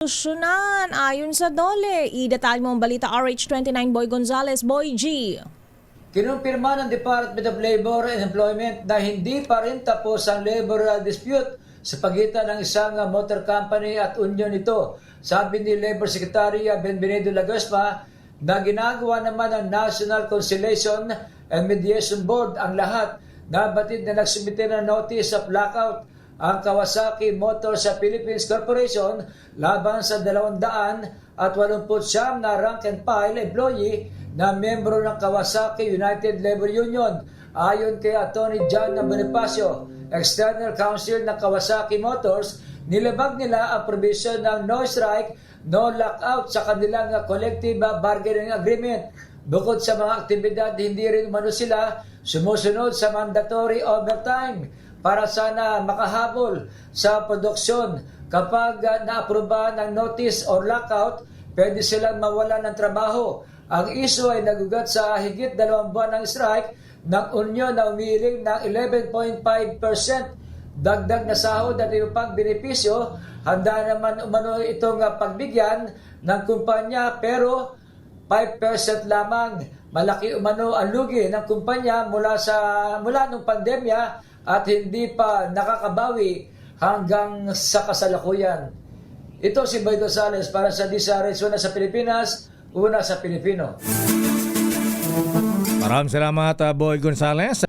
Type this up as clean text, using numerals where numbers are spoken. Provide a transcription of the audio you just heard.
Solusyonan ayon sa DOLE. Idetalye mo ang balita RH29 Boy Gonzales. Boy G. Kinumpirma ng Department of Labor and Employment na hindi pa rin tapos ang labor dispute sa pagitan ng isang motor company at union nito. Sabi ni Labor Secretary Benvenido Lagosma na ginagawa naman ng National Conciliation and Mediation Board ang lahat. Nabatid na nagsumite ng notice of blackout ang Kawasaki Motors sa Philippines Corporation laban sa 289 na rank and file employee na membro ng Kawasaki United Labor Union. Ayon kay Attorney John Bonifacio, External Counsel ng Kawasaki Motors, nilabag nila ang provision ng no strike, no lockout sa kanilang collective bargaining agreement. Bukod sa mga aktibidad, hindi rin umano sila sumusunod sa mandatory overtime para sana makahabol sa produksyon. Kapag naaprubahan ng notice or lockout, pwede silang mawala ng trabaho. Ang issue ay nagugat sa higit 2 buwan ng strike ng union na umiiling ng 11.5%. Dagdag na sahod at iba pang benepisyo, handa naman umano itong pagbigyan ng kumpanya pero 5% lamang. Malaki umano ang lugi ng kumpanya mula nung pandemya at hindi pa nakakabawi hanggang sa kasalukuyan. Ito si Boy Gonzales para sa DZRH, una sa Pilipinas, una sa Pilipino. Maraming salamat, Boy Gonzales.